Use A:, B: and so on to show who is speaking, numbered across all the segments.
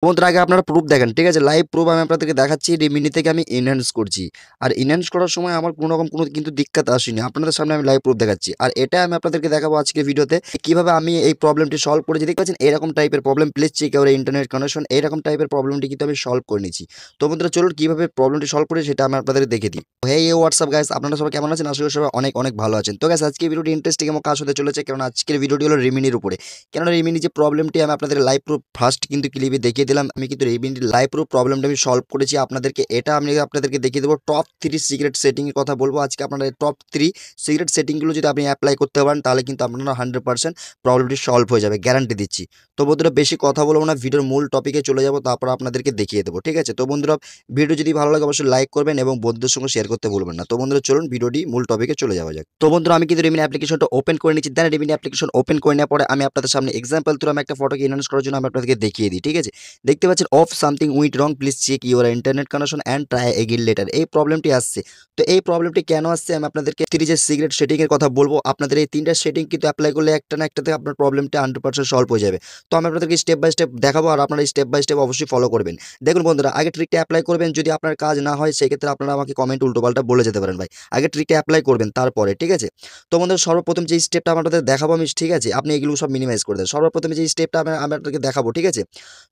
A: বন্ধুরা আগে আপনারা প্রুফ দেখেন, ঠিক আছে? লাইভ প্রুফ আমি আপনাদেরকে দেখাচ্ছি রিমিনি থেকে আমি এনহ্যান্স করছি। আর এনহ্যান্স করার সময় আমার কোনো রকম কোনো কিন্তু দিক্কত আসেনি। আপনাদের সামনে আমি লাইভ প্রুফ দেখাচ্ছি। আর এটা আমি আপনাদেরকে দেখাবো আজকের ভিডিওতে কিভাবে আমি এই প্রবলেমটি সলভ করেছি। দেখতে পাচ্ছেন এরকম টাইপের problem, please check your internet connection, এরকম টাইপের প্রবলেমটি কিন্তু আমি সলভ করে নিয়েছি। তো বন্ধুরা চলুন কিভাবে প্রবলেমটি সলভ করি সেটা আমি আপনাদের দেখে দিই। হেই হোয়াটসঅ্যাপ গাইস, আপনারা সবাই কেমন আছেন? আশা করি সবাই অনেক অনেক ভালো আছেন। তো গাইস আজকের ভিডিওটি ইন্টারেস্টিং এবং কাজ হতে চলেছে, কারণ আজকের ভিডিওটি হলো রিমিনির উপরে। কেননা রিমিনি যে প্রবলেমটি আমি আপনাদের লাইভ প্রুফ ফার্স্ট কিন্তু ক্লিপে দেখিয়ে দিলাম। আমি কিন্তু রিমিনির লাইভ প্রুফ প্রবলেমটা আমি সলভ করেছি আপনাদেরকে। এটা আমি আপনাদেরকে দেখিয়ে দেবো টপ 3 সিক্রেট সেটিংয়ের কথা বলবো আজকে। আপনারা টপ 3 সিক্রেট সেটিংগুলো যদি আপনি অ্যাপ্লাই করতে পারেন তাহলে কিন্তু আপনারা 100% প্রবলেমটি সলভ হয়ে যাবে, গ্যারান্টি দিচ্ছি। তো বন্ধুরা বেশি কথা বলবো না, ভিডিওর মূল টপিকে চলে যাবো, তারপর আপনাদেরকে দেখিয়ে দেবো, ঠিক আছে? তো বন্ধুরা ভিডিও যদি ভালো লাগে অবশ্যই লাইক করবেন এবং বন্ধুদের সঙ্গে শেয়ার করতে ভুলবেন না। তো বন্ধুরা চলুন ভিডিওটি মূল টপিকে চলে যাওয়া যাক। তো বন্ধুরা আমি কিন্তু রিমিনি অ্যাপ্লিকেশনটা ওপেন করে নিচ্ছি। দেন রিমিনি অ্যাপ্লিকেশন ওপেন করে নেওয়ার পরে আমি আপনাদের সামনে এক্সাম্পল থ্রু আমি একটা ফটোকে এনহান্স করার জন্য আমি আপনাদেরকে দেখিয়ে দিই, ঠিক আছে? দেখতে পাচ্ছেন of something went wrong, please check your internet connection and try again later, এই প্রবলেমটি আসছে। তো এই প্রবলেমটি কেন আসছে আমি আপনাদেরকে 3 যে সিক্রেট সেটিং এর কথা বলবো। আপনাদের এই 3টা সেটিং কিন্তু অ্যাপ্লাই করলে একটা না একটাতে আপনার প্রবলেমটা 100% সলভ হয়ে যাবে। তো আমি আপনাদেরকে স্টেপ বাই স্টেপ দেখাবো আর আপনারা স্টেপ বাই স্টেপ অবশ্যই ফলো করবেন। দেখুন বন্ধুরা আগে ট্রিকটা অ্যাপ্লাই করবেন, যদি আপনার কাজ না হয় সেক্ষেত্রে আপনারা আমাকে কমেন্ট উল্টোপাল্টা বলে যেতে পারেন ভাই। আগে ট্রিকটা অ্যাপ্লাই করবেন তারপরে, ঠিক আছে? তো বন্ধুরা সর্বপ্রথম যে স্টেপটা আপনাদের দেখাবো আমি, ঠিক আছে? আপনি এগুলো সব মিনিমাইজ করে দেন। সর্বপ্রথমে যে স্টেপটা আমি আমি আপনাদেরকে দেখাবো, ঠিক আছে?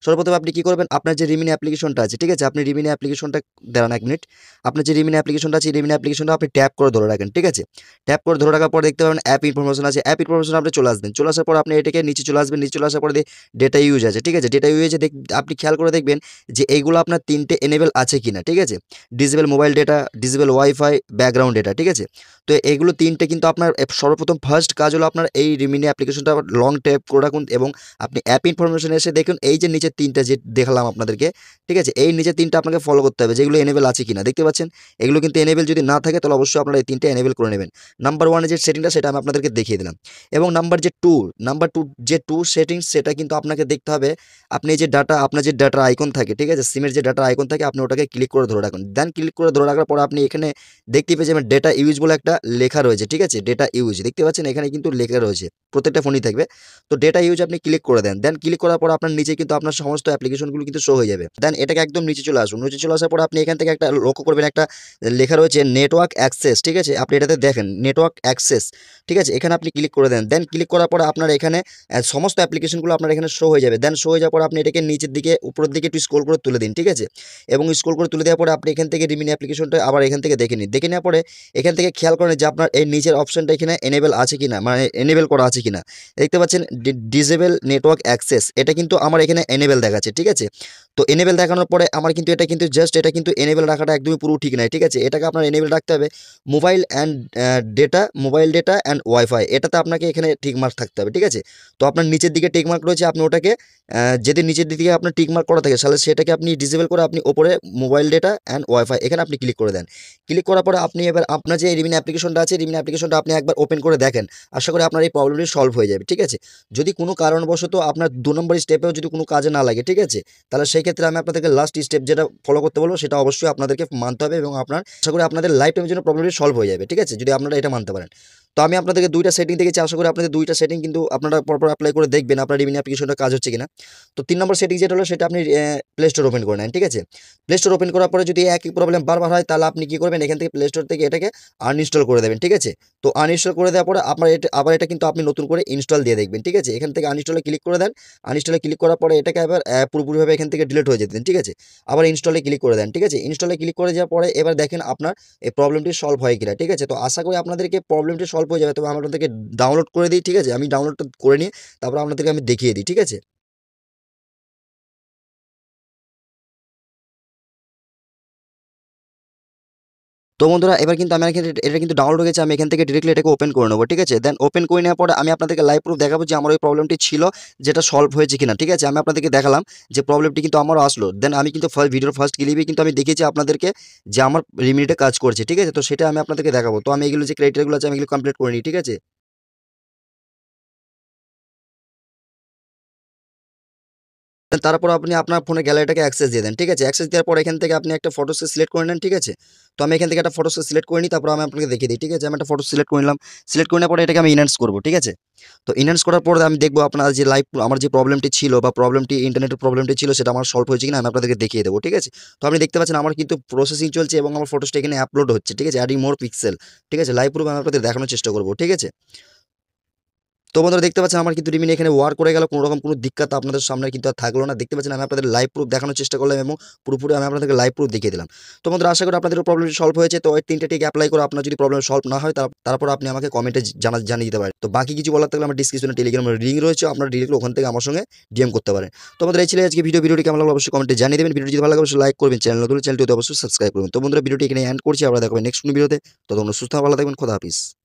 A: সর্বপ্রথম আপনি কি করবেন, আপনার যে রিমিনি অ্যাপ্লিকেশনটা আছে, ঠিক আছে? আপনি রিমিনি অ্যাপ্লিকেশনটা দাঁড়ান 1 মিনিট। আপনার যে রিমিনি অ্যাপ্লিকেশনটা আছে, রিমিনি অ্যাপ্লিকেশনটা আপনি ট্যাপ করে ধরে রাখেন, ঠিক আছে? ট্যাপ করে ধরে রাখার পর দেখতে পাবেন অ্যাপ ইনফরমেশন আছে। অ্যাপ ইনফরমেশন আপনি চলে আসবেন। চলে আসার পর আপনি এটাকে নিচে চলে আসবেন। নিচে চলে আসার পরে ডেটা ইউজ আছে, ঠিক আছে? ডেটা ইউজে আপনি খেয়াল করে দেখবেন যে এইগুলো আপনার 3টে এনেবল আছে কিনা, ঠিক আছে? Disable mobile data, disable wifi, background data, ঠিক আছে? তো এগুলো 3টে কিন্তু আপনার সর্বপ্রথম ফার্স্ট কাজ হলো আপনার এই রিমিনি অ্যাপ্লিকেশনটা লং ট্যাপ করে রাখুন এবং আপনি অ্যাপ ইনফরমেশন এসে দেখুন এই যে নিচের 3টা যে দেখালাম আপনাদেরকে, ঠিক আছে? এই নিচের 3টা আপনাকে ফলো করতে হবে যেগুলো এনেবল আছে কিনা। দেখতে পাচ্ছেন এগুলো কিন্তু এনেবল যদি না থাকে তাহলে অবশ্যই আপনারা এই 3টে এনেবল করে নেবেন। নাম্বার 1 এর যে সেটিংটা সেটা আমি আপনাদেরকে দেখিয়ে দিলাম। এবং নাম্বার 2 যে 2 সেটিংস সেটা কিন্তু আপনাকে দেখতে হবে। আপনি যে ডাটা আপনার যে ডাটার আইকন থাকে, ঠিক আছে? সিমের যে ডাটার আইকন থাকে আপনি ওটাকে ক্লিক করে ধরে রাখুন। দেন ক্লিক করে ধরে রাখার পর আপনি এখানে দেখতে পেয়ে যাবেন ডেটা ইউজ বলে একটা লেখা রয়েছে, ঠিক আছে? ডেটা ইউজ দেখতে পাচ্ছেন এখানে কিন্তু লেখা রয়েছে। প্রত্যেকটা ফোনেই থাকবে। তো ডেটা ইউজ আপনি ক্লিক করে দেন। দেন ক্লিক করার পর আপনার নিচে কিন্তু আপনার সমস্ত অ্যাপ্লিকেশনগুলো কিন্তু শো হয়ে যাবে। দেন এটাকে একদম নিচে চলে আসুন। নিচে চলে আসার পর আপনি এখান থেকে একটা লক্ষ্য করবেন, একটা লেখা রয়েছে নেটওয়ার্ক অ্যাক্সেস, ঠিক আছে? আপনি এটাতে দেখেন নেটওয়ার্ক অ্যাক্সেস, ঠিক আছে? এখানে আপনি ক্লিক করে দেন। দেন ক্লিক করার পর আপনার এখানে সমস্ত অ্যাপ্লিকেশনগুলো আপনার এখানে শো হয়ে যাবে। দেন শো হয়ে যাওয়ার পর আপনি এটাকে নিচের দিকে উপরের দিকে একটু স্ক্রল করে তুলে দিন, ঠিক আছে? এবং স্ক্রল করে তুলে দেওয়ার পরে আপনি এখান থেকে রিমিনি অ্যাপ্লিকেশনটা আবার এখান থেকে দেখে নিন। দেখে নেওয়ার পরে এখান থেকে খেয়াল করেন যে আপনার এই নিচের অপশনটা এখানে এনেবল আছে কিনা, মানে এনেবল করা আছে কিনা। দেখতে পাচ্ছেন ডিসেবল নেটওয়ার্ক অ্যাক্সেস, এটা কিন্তু আমার এখানে এনেবল দেখাচ্ছে, ঠিক আছে? তো এনেবল দেখানোর পরে আমার কিন্তু এটা কিন্তু জাস্ট এটা কিন্তু এনেবল রাখাটা একদমই পুরো ঠিক নাই, ঠিক আছে? এটাকে আপনার এনেবল রাখতে হবে মোবাইল ডেটা অ্যান্ড ওয়াইফাই, এটাতে আপনাকে এখানে টিক মার্ক থাকতে হবে, ঠিক আছে? তো আপনার নিচের দিকে টিক মার্ক রয়েছে, আপনি ওটাকে যদি নিচের দিকে আপনার টিক মার্ক করা থাকে তাহলে সেটাকে আপনি ডিসেবল করে আপনি ওপরে মোবাইল ডেটা অ্যান্ড ওয়াইফাই এখানে আপনি ক্লিক করে দেন। ক্লিক করার পরে আপনি এবার আপনার যে রিমিনি অ্যাপ্লিকেশনটা আছে, রিমিনি অ্যাপ্লিকেশনটা আপনি একবার ওপেন করে দেখেন। আশা করি আপনার এই প্রবলেমটি সলভ হয়ে যাবে, ঠিক আছে? যদি কোনো কারণবশত আপনার 2 নম্বর স্টেপেও যদি কোনো কাজে না লাগে, ঠিক আছে? তাহলে সেই ক্ষেত্রে আমি আপনাদেরকে লাস্ট স্টেপ যেটা ফলো করতে বলবো সেটা অবশ্যই আপনাদেরকে মানতে হবে এবং আপনার আশা করি আপনাদের লাইফ টাইমের জন্য প্রবলেমটি সলভ হয়ে যাবে, ঠিক আছে? যদি আপনারা এটা মানতে পারেন। তো আমি আপনাদেরকে 2টা সেটিং দেখেছি, আশা করি আপনাদের 2টা সেটিং কিন্তু আপনারা পরপর এপ্লাই করে দেখবেন আপনার রিমিনি অ্যাপ্লিকেশনটা কাজ হচ্ছে কিনা। তো 3 নম্বর সেটিং যেটা হলো সেটা আপনি প্লে স্টোর ওপেন করে নেন, ঠিক আছে? প্লে স্টোর ওপেন করার পরে যদি একই প্রবলেম বারবার হয় তাহলে আপনি কি করবেন, এখান থেকে প্লে স্টোর থেকে এটাকে আনইনস্টল করে দেবেন, ঠিক আছে? তো আনইনস্টল করে দেওয়ার পরে আপনার এটা আবার এটা কিন্তু আপনি নতুন করে ইনস্টল দিয়ে দেখবেন, ঠিক আছে? এখান থেকে আনইনস্টলে ক্লিক করে দেন। আনইনস্টলে ক্লিক করার পরে এটাকে আবার পুরোপুরিভাবে এখান থেকে ডিলিট হয়ে যেতে দিন, ঠিক আছে? আবার ইনস্টলে ক্লিক করে দেন, ঠিক আছে? ইনস্টলে ক্লিক করে যাওয়ার পরে এবার দেখেন আপনার এই প্রবলেমটি সলভ হয় কিনা, ঠিক আছে? তো আশা করি আপনাদেরকে প্রবলেমটি সলভ হয়ে যাবে। তবে আমি আপনাদেরকে ডাউনলোড করে দিই, ঠিক আছে? আমি ডাউনলোডটা করে নিয়ে তারপর আপনাদেরকে আমি দেখিয়ে দিই, ঠিক আছে? তো বন্ধুরা এবার কিন্তু আমি এখানে এটা কিন্তু ডাউনলোড হয়ে গেছে। আমি এখান থেকে ডিরেক্টলি এটাকে ওপেন করে নেব, ঠিক আছে? দেন ওপেন করে নেওয়ার পরে আমি আপনাদেরকে লাইভ প্রুফ দেখাবো যে আমার ওই প্রবলেমটি ছিল যেটা সলভ হয়েছে কিনা, ঠিক আছে? আমি আপনাদেরকে দেখালাম যে প্রবলেমটি কিন্তু আমারও আসলো। দেন আমি কিন্তু ভিডিওর ফার্স্ট ক্লিপেই কিন্তু আমি দেখিয়েছি আপনাদেরকে যে আমার রেমেডিটা কাজ করছে, ঠিক আছে? তো সেটা আমি আপনাদেরকে দেখাবো। তো আমি এগুলো যে ক্রাইটেরিয়াগুলো আছে আমি এগুলো কমপ্লিট করে নিই, ঠিক আছে? তারপর আপনি আপনার ফোনের গ্যালারিটাকে অ্যাক্সেস দিয়ে দেন। ঠিক আছে? অ্যাক্সেস দেওয়ার পর এখান থেকে আপনি একটা ফটোসকে সিলেক্ট করে নেন। ঠিক আছে? তো আমি এখান থেকে একটা ফটোসকে সিলেক্ট করে নিই, তারপর আমি আপনাকে দেখিয়ে দিই। ঠিক আছে? আমি একটা ফটো সিলেক্ট করে নিলাম। সিলেক্ট করে নেওয়ার পরে এটাকে আমি এনহ্যান্স করব। ঠিক আছে? তো এনহ্যান্স করার পর আমি দেখব আপনার যে লাইভ আমার যে প্রবলেমটি ছিল বা ইন্টারনেটের প্রবলেমটি ছিল সেটা আমার সলভ হয়েছে কিনা আমি আপনাদেরকে দেখিয়ে দেবো। ঠিক আছে? তো আপনি দেখতে পাচ্ছেন আমার কিন্তু প্রসেসিং চলছে এবং আমার ফটোসটা এখানে আপলোড হচ্ছে। ঠিক আছে? অ্যাডিং মোর পিক্সেল। ঠিক আছে? লাইভ প্রুফ আমি আপনাদের দেখানোর চেষ্টা করব। ঠিক আছে? তো বন্ধুরা দেখতে পাচ্ছেন আমার কিন্তু রিমিনি এখানে ওয়ার্ক করে গেল। কোনো রকম কোনো দিক্কত আপনাদের সামনে কিন্তু আর থাকলো না। দেখতে পাচ্ছেন আমি আপনাদের লাইভ প্রুফ দেখানোর চেষ্টা করলাম এবং পুরোপুরি আমি আপনাদেরকে লাইভ প্রুফ দেখিয়ে দিলাম। তো বন্ধুরা আশা করি আপনাদের প্রবলেমটি সলভ হয়েছে। তো এই ৩ টে টিক এপ্লাই করে আপনার যদি প্রবলেম সলভ না হয় তারপর আপনি আমাকে কমেন্টে জানিয়ে দিতে পারেন। তো বাকি কিছু বলার থাকলে আমার ডিসক্রিপশনে টেলিগ্রামের লিংক রয়েছে। আপনারা ডিরেক্টলি ওখান থেকে আমার সঙ্গে ডিএম করতে পারেন। তো বন্ধুরা এই ছিল আজকে ভিডিওটি কেমন লাগলো অবশ্যই কমেন্টে জানিয়ে দেবেন। ভিডিওটি যদি ভালো লাগে অবশ্যই লাইক করবেন। চ্যানেল নতুন চ্যানেলটি অবশ্যই সাবস্ক্রাইব করবেন। তো বন্ধুরা ভিডিওটি এখানে এন্ড করছি। আবার দেখা হবে নেক্সট কোনো ভিডিওতে। ততক্ষণ সুস্থ ভালো থাকবেন। খোদা হাফেজ।